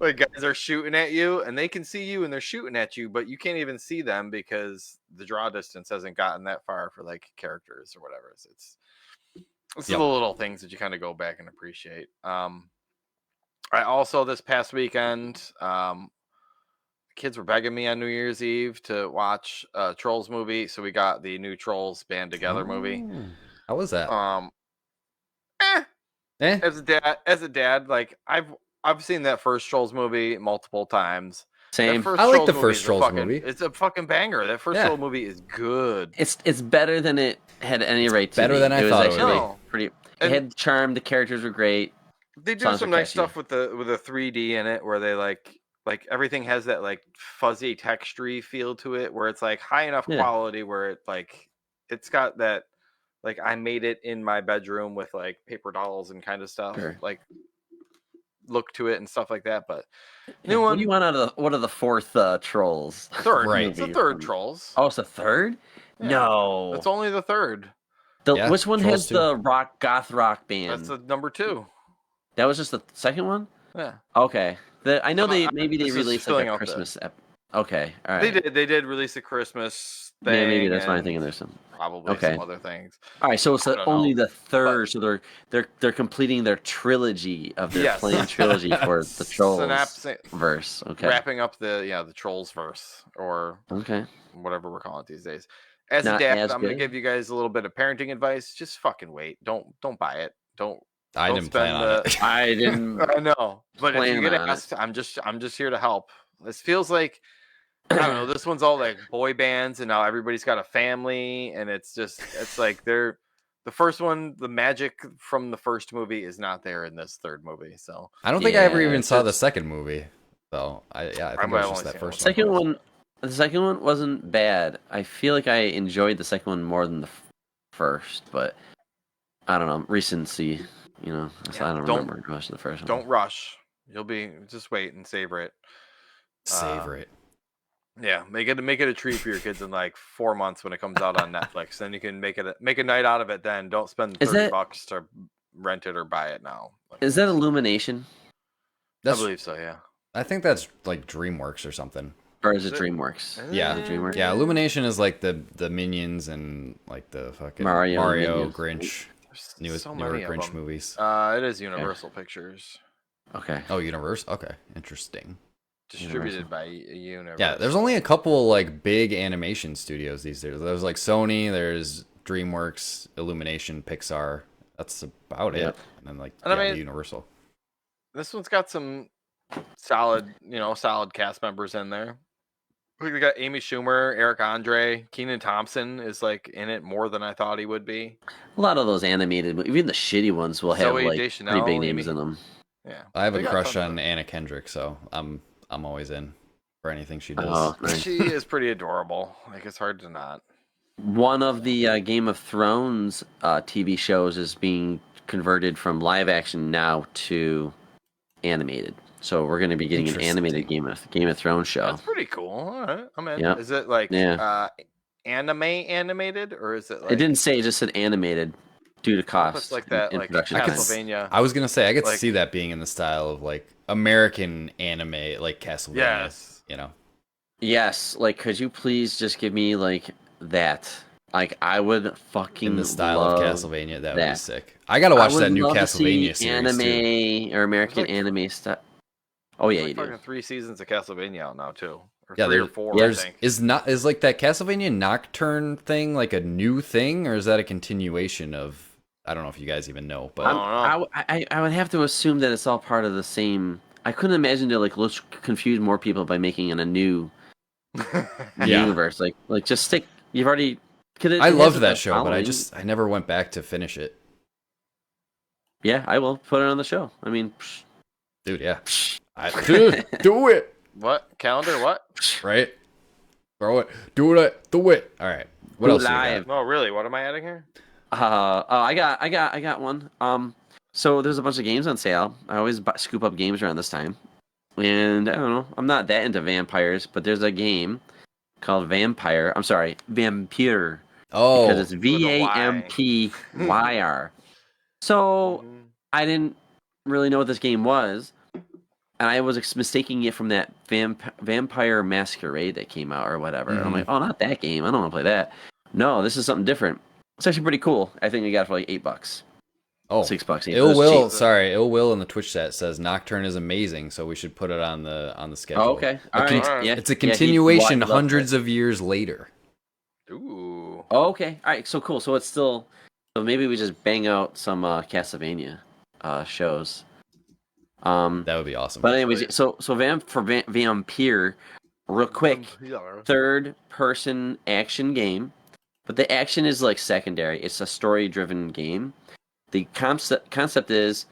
Guys are shooting at you and they can see you and they're shooting at you, but you can't even see them because the draw distance hasn't gotten that far for characters or whatever. It's the little things that you kind of go back and appreciate. I also, this past weekend, kids were begging me on New Year's Eve to watch a Trolls movie, so we got the new Trolls Band Together movie. How was that? As a dad, I've seen that first Trolls movie multiple times. Same. I like the first Trolls movie. It's a fucking banger. That first Trolls movie is good. It's better than it had any right to be. Better than I thought it would be. Pretty. It had charm. The characters were great. They do some nice stuff with the 3D in it, where they everything has that fuzzy texture feel to it, where it's high enough quality where it it's got that I made it in my bedroom with paper dolls and kind of stuff, look to it and stuff like that. But new one. What do you want out of what are the fourth Trolls? Third, right? It's the third Trolls. Oh, it's the third? Yeah. No, it's only the third. Which one has the goth rock band? That's the number 2. That was just the second one. Yeah. Okay. I know they released a Christmas. Okay. All right. They did release a Christmas thing. Yeah, maybe that's why I'm thinking there's some. probably some other things. All right, so it's only the third. So they're completing their trilogy of their planned trilogy for the Trolls verse. Okay, wrapping up the Trolls verse, or whatever we're calling it these days. As a dad, I'm gonna give you guys a little bit of parenting advice. Just fucking wait. Don't buy it. I didn't plan on it. I didn't. I know, but if you get asked, I'm just here to help. This feels like, I don't know. This one's all like boy bands, and now everybody's got a family, and it's like the first one. The magic from the first movie is not there in this third movie. So I don't think I ever even saw the second movie. So I think it was just that first one. The second one wasn't bad. I feel like I enjoyed the second one more than the first, but I don't know, recency. You know, so I don't remember much of the first one. Don't rush. Just wait and savor it. Savor it. Yeah, make it a treat for your kids in like 4 months when it comes out on Netflix. Then you can make a night out of it. Then don't spend $30 to rent it or buy it now. Is that Illumination? I believe so. Yeah. I think that's like DreamWorks or something. Or is it DreamWorks? Yeah, DreamWorks. Yeah, Illumination is like the Minions and like the fucking Mario Grinch. Newer Grinch movies. It is Universal Pictures. Okay. Oh, Universal. Okay, interesting. Distributed by Universal. Yeah, there's only a couple like big animation studios these days. There's like Sony, there's DreamWorks, Illumination, Pixar. That's about it. And then Universal. This one's got some solid cast members in there. We got Amy Schumer, Eric Andre, Kenan Thompson is like in it more than I thought he would be. A lot of those animated, even the shitty ones, will have like pretty big names in them. Yeah, I have a crush on Anna Kendrick, so I'm always in for anything she does. Oh, nice. She is pretty adorable. Like, it's hard to not. One of the Game of Thrones TV shows is being converted from live action now to animated. So we're going to be getting an animated Game of Thrones show. That's pretty cool. All right, I'm in. Yep. Is it like anime animated, or is it like... It didn't say, it just said animated due to cost. It's like that, like Castlevania. I was going to say, I could see that being in the style of like American anime, like Castlevania. Yes. You know? Yes. Like, could you please just give me like that? Like, I would fucking in the style of Castlevania. That would be sick. I got to watch that new Castlevania series anime too. Or American anime stuff. Oh yeah, you do. 3 seasons of Castlevania out now too. Or yeah, 3 or 4, I think. Is like that Castlevania Nocturne thing like a new thing, or is that a continuation of? I don't know if you guys even know, but I would have to assume that it's all part of the same. I couldn't imagine to like confuse more people by making it a new universe. Like just stick. You've already. I loved that show, but I never went back to finish it. Yeah, I will put it on the show. I mean, dude, yeah, dude, do it. What calendar? What? Right? Throw it. Do it. Do it. All right. What else? No, really. What am I adding here? I got one. So there's a bunch of games on sale. I always scoop up games around this time, and I don't know. I'm not that into vampires, but there's a game called Vampyr. I'm sorry, Vampyr. Oh, because it's Vampyr. So I didn't really know what this game was, and I was mistaking it from that Vampire Masquerade that came out or whatever. And I'm like, oh, not that game. I don't want to play that. No, this is something different. It's actually pretty cool. I think I got it for like $8. Oh, $6. Ill Will in the Twitch chat says Nocturne is amazing, so we should put it on the schedule. Oh, okay, all right. Yeah, it's a continuation hundreds of years later. Ooh. Oh, okay, all right. So cool. So it's still. So maybe we just bang out some Castlevania shows. That would be awesome. But anyways, so Vampyr, real quick, third-person action game, but the action is like secondary. It's a story-driven game. The concept is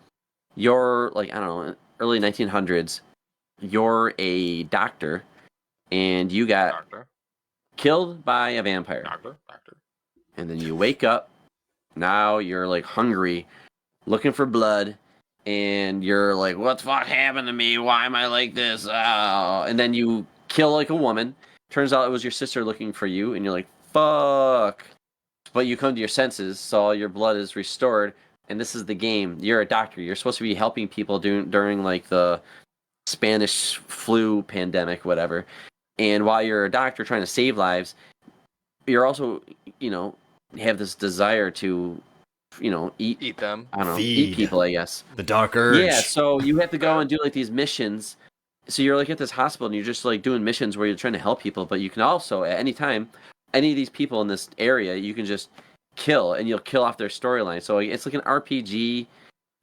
you're like, I don't know, early 1900s. You're a doctor, and you got killed by a vampire. Doctor. And then you wake up. Now you're like hungry, looking for blood, and you're like, what the fuck happened to me? Why am I like this? Oh. And then you kill like a woman. Turns out it was your sister looking for you, and you're like, fuck. But you come to your senses, so all your blood is restored, and this is the game. You're a doctor. You're supposed to be helping people during like the Spanish flu pandemic, whatever. And while you're a doctor trying to save lives, you're also, have this desire to, eat them. I don't know, Feed. eat people, I guess. The dark urge. Yeah, so you have to go and do like these missions. So you're like at this hospital and you're just like doing missions where you're trying to help people, but you can also at any time, any of these people in this area, you can just kill and you'll kill off their storyline. So it's like an RPG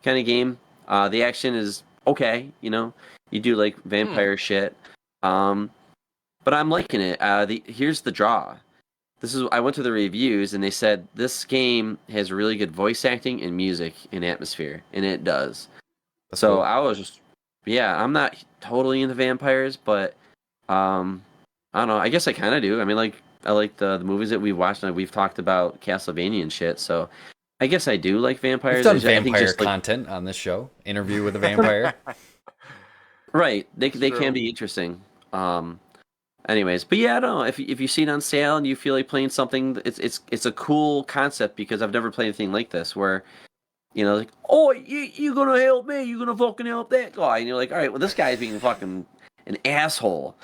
kind of game. The action is okay, you do like vampire shit. But I'm liking it. Here's the draw. I went to the reviews and they said this game has really good voice acting and music and atmosphere, and it does. That's so cool. I was just, I'm not totally into vampires, but I don't know. I guess I kind of do. I mean, like I like the movies that we've watched, and we've talked about Castlevania and shit. So I guess I do like vampires. We've done vampire content on this show. Interview with a vampire. Right. They can be interesting. Anyways, but yeah, I don't know. If you see it on sale and you feel like playing something, it's a cool concept because I've never played anything like this where, like, oh, you gonna help me? You gonna fucking help that guy? And you're like, all right, well, this guy's being fucking an asshole.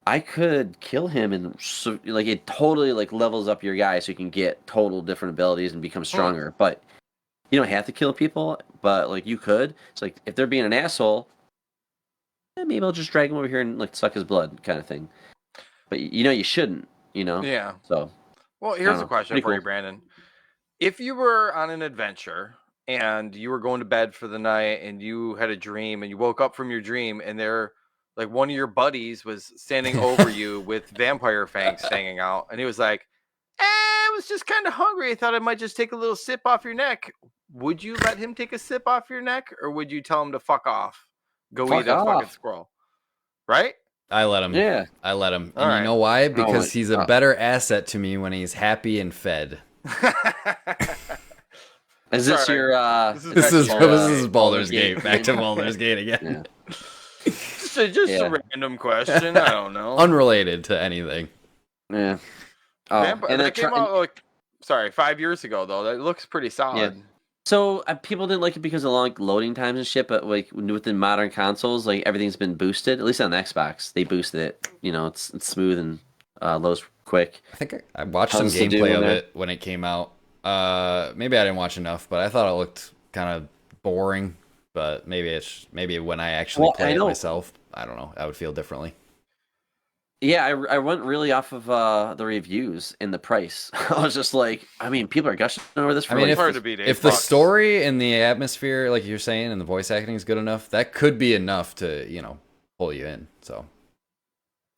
I could kill him, and so, like, it totally like levels up your guy so you can get total different abilities and become stronger. But you don't have to kill people, but like you could. It's like if they're being an asshole, maybe I'll just drag him over here and like suck his blood, kind of thing. But you shouldn't, Yeah. So, well, here's a question for you, Brandon. If you were on an adventure and you were going to bed for the night and you had a dream and you woke up from your dream and like one of your buddies was standing over you with vampire fangs hanging out, and he was like, I was just kind of hungry. I thought I might just take a little sip off your neck. Would you let him take a sip off your neck, or would you tell him to fuck off? Go eat a fucking squirrel. Right? I let him. Yeah. I let him. All And right. you know why? Because he's a better asset to me when he's happy and fed. Is this your This is Baldur's Gate. Back to Baldur's Gate again. Yeah. just a random question. I don't know. Unrelated to anything. Yeah. And that came out 5 years ago though. That looks pretty solid. Yeah. So people didn't like it because of long loading times and shit, but like within modern consoles, like everything's been boosted. At least on the Xbox, they boosted it. It's smooth and loads quick. I think I watched some gameplay of it when it came out. Maybe I didn't watch enough, but I thought it looked kind of boring. But maybe when I actually play it myself, I don't know. I would feel differently. Yeah, I went really off of the reviews and the price. I was just like, I mean, people are gushing over this. If the story and the atmosphere, like you're saying, and the voice acting is good enough, that could be enough to pull you in. So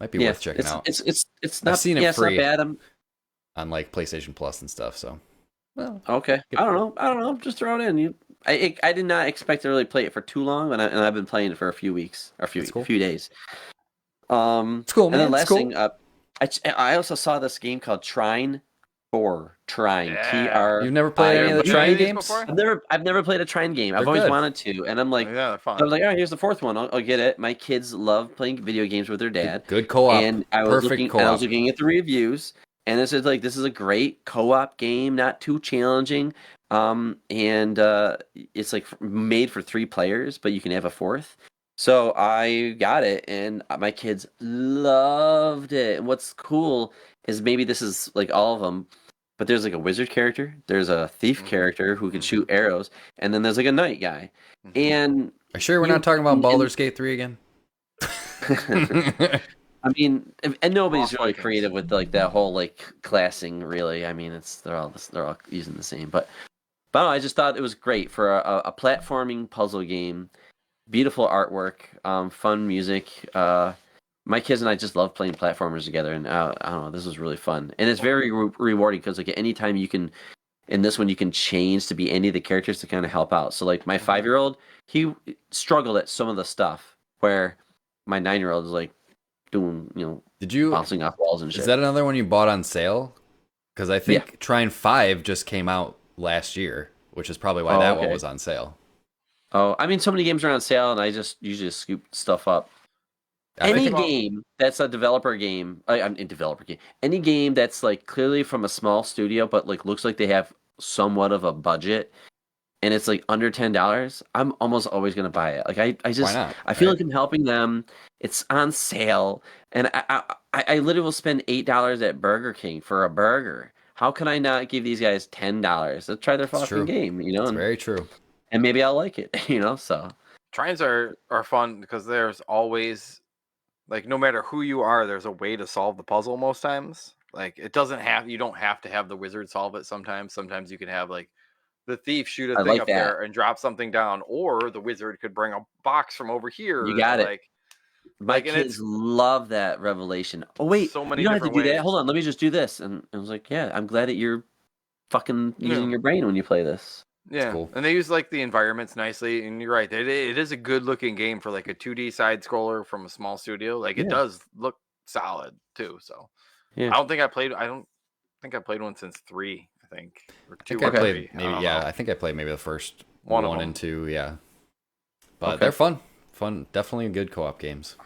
might be worth checking out. It's not. I've seen it free it's not bad. on like PlayStation Plus and stuff. So okay, I don't know. Just throw it in. I did not expect to really play it for too long, and I've been playing it for a few weeks or a few days. It's cool, man. And then last thing, I also saw this game called Trine. Trine. Yeah. You've never played any of the Trine games? I've never played a Trine game. I've always wanted to, and I'm like, fun. I was like, oh, here's the fourth one. I'll get it. My kids love playing video games with their dad. Good co-op. And I was looking at the reviews, and it said like this is a great co-op game, not too challenging. And it's like made for 3 players, but you can have a 4th. So I got it, and my kids loved it. And what's cool is maybe this is like all of them, but there's like a wizard character, there's a thief character who can shoot arrows, and then there's like a knight guy. And are you sure we're not talking about Baldur's Gate 3 again? I mean, and nobody's really creative with like that whole like classing. Really, I mean, they're all using the same. But I just thought it was great for a platforming puzzle game. Beautiful artwork, fun music. My kids and I just love playing platformers together, and I don't know, this was really fun, and it's very rewarding because like any time you can, in this one you can change to be any of the characters to kind of help out. So like my 5-year-old, he struggled at some of the stuff where my 9-year-old is like doing bouncing off walls and shit. Is that another one you bought on sale? Because I think Trine 5 just came out last year, which is probably why that one was on sale. Oh, I mean, so many games are on sale, and I just usually scoop stuff up. Any game that's a developer game, any game that's like clearly from a small studio, but like looks like they have somewhat of a budget, and it's like under $10, I'm almost always gonna buy it. Like I feel like I'm helping them. It's on sale, and I literally will spend $8 at Burger King for a burger. how can I not give these guys $10 to try their fucking game? You know, it's very true. And maybe I'll like it. You know, so Trines are fun because there's always like no matter who you are, there's a way to solve the puzzle most times. Like you don't have to have the wizard solve it sometimes. Sometimes you can have like the thief shoot a thing up there and drop something down, or the wizard could bring a box from over here. You got it. Like my kids love that revelation. Oh wait, so many you don't have to do ways. that. Hold on, let me just do this. And I was like, yeah, I'm glad that you're fucking using your brain when you play this. Yeah, cool. And they use like the environments nicely, and you're right. It is a good looking game for like a 2D side scroller from a small studio. Like it does look solid too. So I don't think I played one since 3. I think or 2 or 3. I think I played maybe the first one and 2. Yeah, but they're fun. Definitely good co-op games.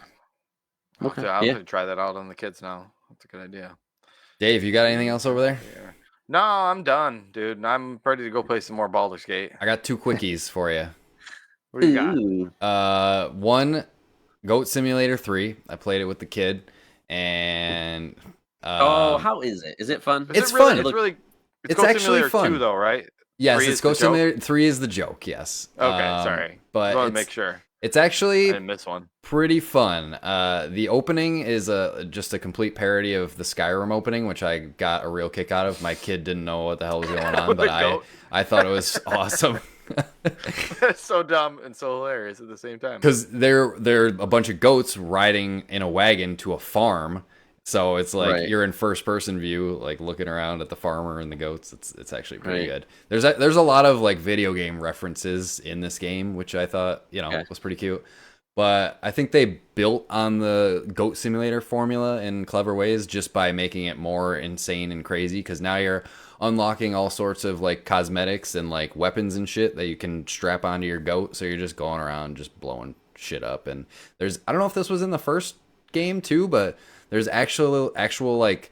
Okay, I'll have to try that out on the kids now. That's a good idea. Dave, you got anything else over there? Yeah. No, I'm done, dude. I'm ready to go play some more Baldur's Gate. I got 2 quickies for you. What do you got? One, Goat Simulator 3. I played it with the kid, and how is it? Is it fun? It's fun. It's Goat actually Simulator fun 2, though, right? Yes, it's Goat Simulator 3 is the joke. Yes. Okay, sorry. But I want to make sure. It's actually I didn't miss one. Pretty fun. The opening is just a complete parody of the Skyrim opening, which I got a real kick out of. My kid didn't know what the hell was going on, but I thought it was awesome. It's so dumb and so hilarious at the same time. Because they're a bunch of goats riding in a wagon to a farm. So it's like you're in first person view, like looking around at the farmer and the goats. It's actually pretty good. There's a lot of like video game references in this game, which I thought was pretty cute. But I think they built on the Goat Simulator formula in clever ways just by making it more insane and crazy. Because now you're unlocking all sorts of like cosmetics and like weapons and shit that you can strap onto your goat. So you're just going around just blowing shit up. And I don't know if this was in the first game too, but there's actual like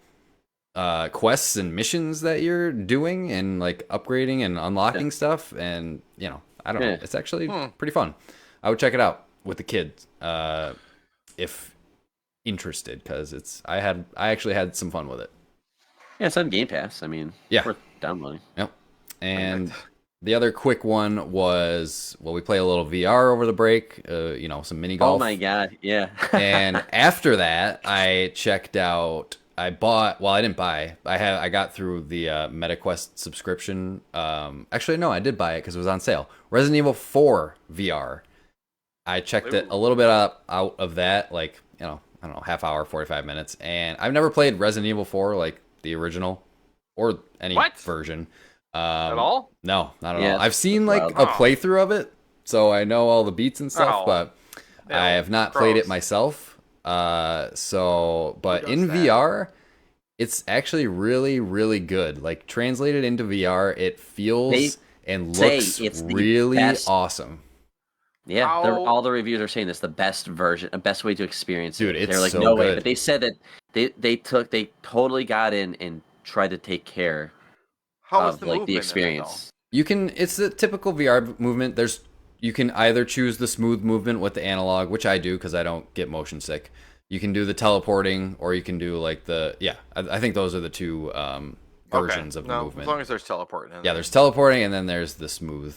quests and missions that you're doing and like upgrading and unlocking stuff. And I don't know. It's actually pretty fun. I would check it out with the kids if interested, because I actually had some fun with it. Yeah, it's on Game Pass. I mean, worth downloading. Yep. And the other quick one was, we play a little VR over the break, some mini golf. Oh my God, yeah. And after that, I checked out, I didn't buy, I got through the MetaQuest subscription. Actually, no, I did buy it because it was on sale. Resident Evil 4 VR. I checked it a little bit out of that, like, I don't know, half hour, 45 minutes. And I've never played Resident Evil 4, like the original or any version. At all? No, not at all. I've seen like a playthrough of it, so I know all the beats and stuff, but I have not played it myself. But in VR, it's actually really, really good. Like translated into VR, it feels and looks really awesome. Yeah, all the reviews are saying it's the best version, the best way to experience it. Dude, it's They're like, so no good. way. But they said that they totally got in and tried to take care of the experience. It's the typical VR movement. You can either choose the smooth movement with the analog, which I do because I don't get motion sick. You can do the teleporting, or you can do like I think those are the two versions of the movement. As long as there's teleporting. There's teleporting, and then there's the smooth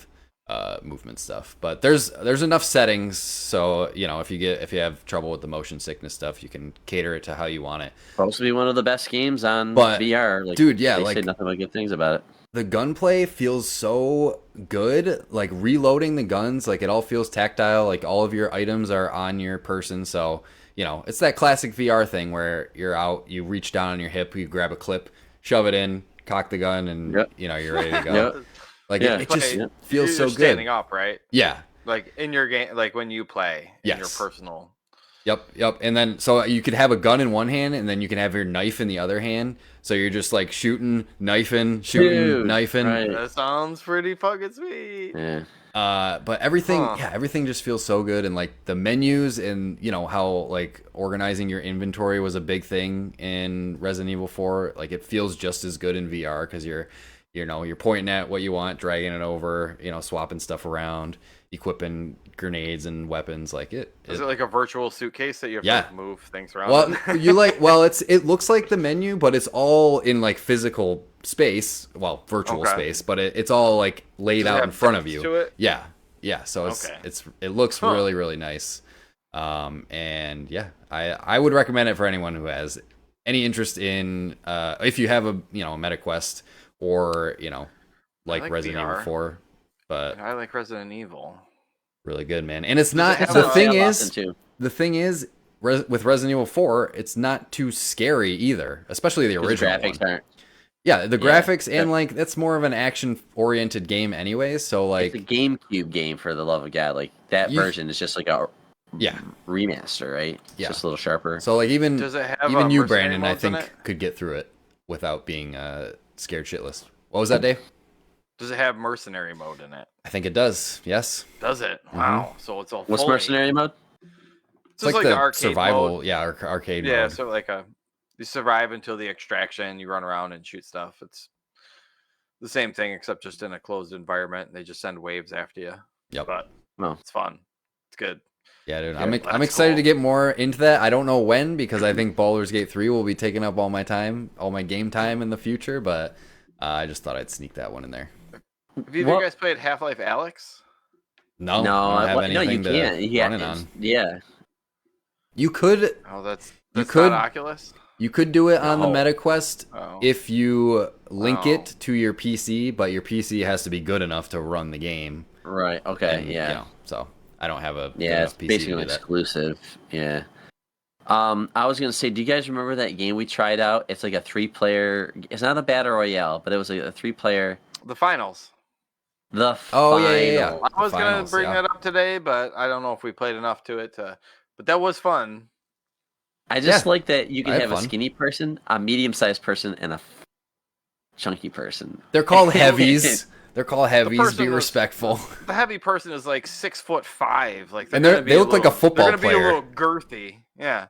movement stuff. But there's enough settings, so if you have trouble with the motion sickness stuff, you can cater it to how you want it. Supposed to be one of the best games on VR. Like, dude, they say nothing but good things about it. The gunplay feels so good. Like reloading the guns, like it all feels tactile. Like all of your items are on your person, so it's that classic VR thing where you're out, you reach down on your hip, you grab a clip, shove it in, cock the gun, and you're ready to go. Like it just feels so good. Standing up, right? Yeah. Like in your game, like when you play in your personal. Yep. And then so you could have a gun in one hand, and then you can have your knife in the other hand. So you're just like shooting, knifing. Right. That sounds pretty fucking sweet. Yeah. But everything just feels so good, and like the menus and how like organizing your inventory was a big thing in Resident Evil 4. Like it feels just as good in VR because you're you're pointing at what you want, dragging it over, swapping stuff around, equipping grenades and weapons. Like is it like a virtual suitcase that you have to like, move things around? Well, it looks like the menu, but it's all in like physical space, well, virtual space, but it's all like laid out in front of you. To it? Yeah. So it looks really, really nice. And yeah, I would recommend it for anyone who has any interest in if you have a MetaQuest or like Resident Evil 4. But I like Resident Evil. Really good, man. And it's not the thing is with Resident Evil 4, it's not too scary either, especially the original graphics one. Aren't. Yeah, the graphics and like that's more of an action-oriented game anyway. So like it's a GameCube game, for the love of God. Like that version is just like a remaster, right? It's just a little sharper. So like even you, Brandon, I think could get through it without being scared shitless. What was that, Dave? Does it have mercenary mode in it? I think it does. Yes. Does it? Wow. So it's all. What's mercenary mode? It's like the survival mode. Arcade mode. Yeah, so like you survive until the extraction, you run around and shoot stuff. It's the same thing except just in a closed environment. They just send waves after you. Yep. But it's fun. It's good. Yeah, dude. I'm excited to get more into that. I don't know when, because I think Baldur's Gate 3 will be taking up all my game time in the future, but I just thought I'd sneak that one in there. Have you guys played Half-Life Alyx? No, I don't have anything you can't. run it on. Yeah. You could. Oh, that's not Oculus? You could do it on the MetaQuest if you link it to your PC, but your PC has to be good enough to run the game. Right. Okay. And, so I don't have a it's PC basically an exclusive. Yeah. I was gonna say, do you guys remember that game we tried out? It's like a 3-player. It's not a battle royale, but it was like a 3-player. The finals. The final. Yeah. I was gonna bring that up today, but I don't know if we played enough to it. But that was fun. I just like that you can have a skinny person, a medium-sized person, and a chunky person. They're called heavies. Be respectful. The heavy person is like 6'5". Like, and they look like a football player. They're gonna be a little girthy. Yeah.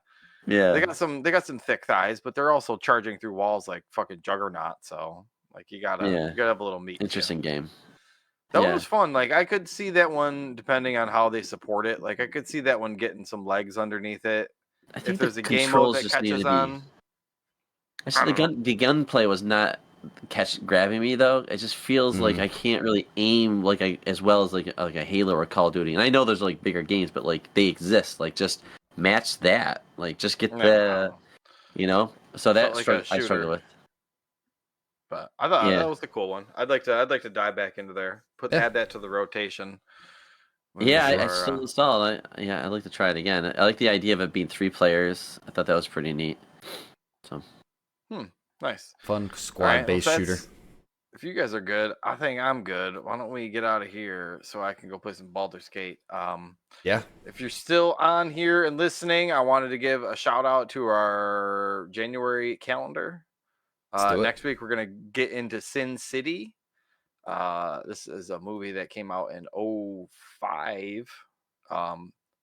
Yeah. They got some thick thighs, but they're also charging through walls like fucking Juggernaut. So like you gotta have a little meat. Interesting game. That one was fun. Like I could see that one, depending on how they support it. Like I could see that one getting some legs underneath it. I think if there's a game mode that catches on. The gunplay was not grabbing me though. It just feels like I can't really aim as well as like a Halo or Call of Duty. And I know there's like bigger games, but like they exist. Like just match that. Like just get So that I struggle with. But I thought that was the cool one. I'd like to dive back into there. Add that to the rotation. I still installed. I'd like to try it again. I like the idea of it being 3 players. I thought that was pretty neat. So, nice, fun squad-based shooter. If you guys are good, I think I'm good. Why don't we get out of here so I can go play some Baldur's Gate? If you're still on here and listening, I wanted to give a shout out to our January calendar. Next week we're gonna get into Sin City. This is a movie that came out in 2005,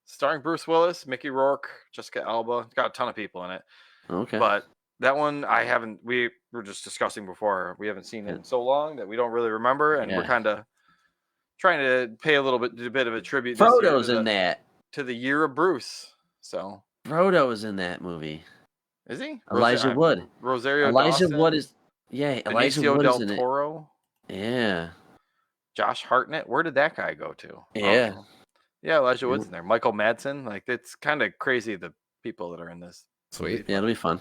starring Bruce Willis, Mickey Rourke, Jessica Alba. It's got a ton of people in it. Okay. But that one we were just discussing before. We haven't seen it in so long that we don't really remember, and we're kind of trying to pay a bit of a tribute. Frodo's in that. To the year of Bruce. So Frodo is in that movie. Is he? Elijah Wood. Elijah Wood is. Yeah, Elijah Wood is in Toro. Yeah. Josh Hartnett. Where did that guy go to? Yeah. Elijah Wood's in there. Michael Madsen. Like, it's kind of crazy, the people that are in this. Sweet. Yeah, it'll be fun.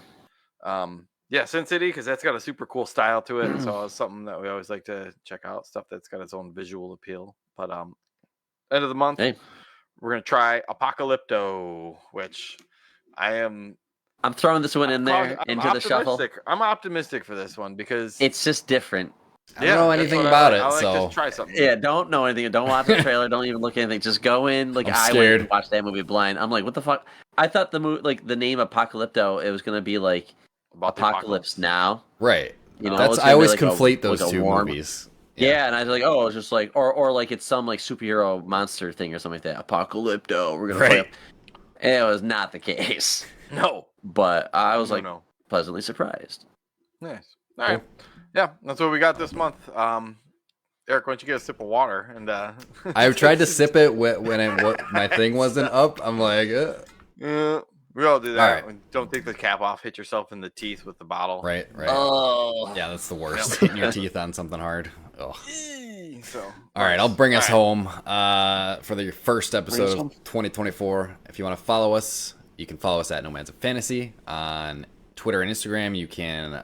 Sin City, because that's got a super cool style to it. So it's something that we always like to check out. Stuff that's got its own visual appeal. But end of the month, we're going to try Apocalypto, which I'm throwing this one in there into the shuffle. I'm optimistic for this one because it's just different. I don't know anything about it, so just try something. Yeah, don't know anything. Don't watch the trailer. Don't even look at anything. Just go in. Like I went and watched that movie blind. I'm like, what the fuck? I thought the movie, like the name Apocalypto, it was gonna be like Apocalypse Now, right? I always conflate those two movies. Yeah, and I was like, oh, it's just like, or like it's some like superhero monster thing or something like that. Apocalypto. We're gonna play. And it was not the case. No. But I was pleasantly surprised. Nice. All right. Yeah, that's what we got this month. Eric, why don't you get a sip of water? And I tried to sip it when my thing wasn't up. I'm like, yeah, we all do that. All right. Don't take the cap off. Hit yourself in the teeth with the bottle. Right. Oh. Yeah, that's the worst. Hitting your teeth on something hard. Ugh. So, all right, I'll bring us home for the first episode of 2024. If you want to follow us, you can follow us at Nomads of Fantasy on Twitter and Instagram. You can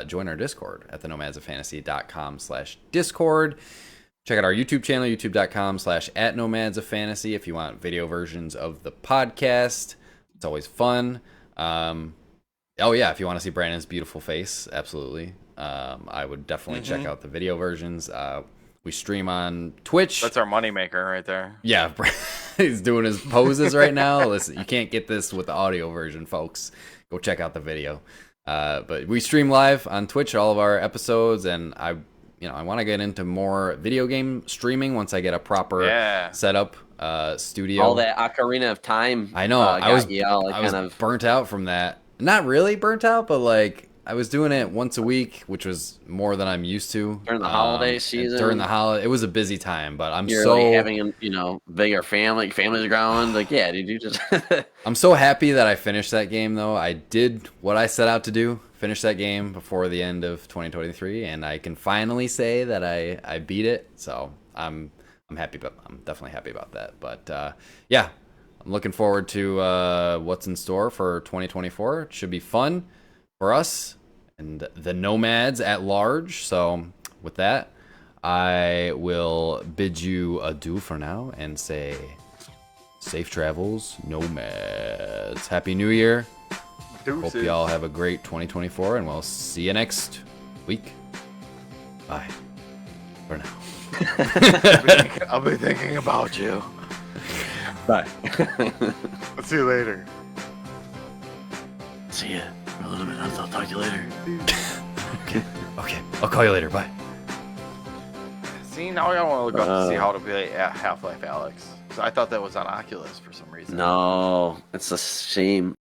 join our Discord at the nomadsoffantasy.com/Discord. Check out our YouTube channel, youtube.com/@nomadsoffantasy if you want video versions of the podcast. It's always fun. Oh yeah, if you want to see Brandon's beautiful face, absolutely. I would definitely check out the video versions. We stream on Twitch. That's our moneymaker right there. Yeah, he's doing his poses right now. Listen, you can't get this with the audio version, folks. Go check out the video. But we stream live on Twitch all of our episodes, and I want to get into more video game streaming once I get a proper setup studio. All that Ocarina of Time. I know. I was burnt out from that. Not really burnt out, but like I was doing it once a week, which was more than I'm used to. During the holiday season. During the holiday, it was a busy time, but You're like having bigger families growing. Like, yeah, dude, you just. I'm so happy that I finished that game, though. I did what I set out to do, finish that game before the end of 2023, and I can finally say that I beat it. So I'm happy, but I'm definitely happy about that. But yeah, I'm looking forward to what's in store for 2024. It should be fun for us and the Nomads at large. So with that, I will bid you adieu for now and say safe travels, Nomads. Happy New Year. Deuces. Hope y'all have a great 2024, and we'll see you next week. Bye. For now. I'll be thinking about you. Bye. See you later. See ya. I'll talk to you later. Okay. I'll call you later. Bye. See, now I want to look up to see how to play Half-Life Alyx. So I thought that was on Oculus for some reason. No, it's a shame.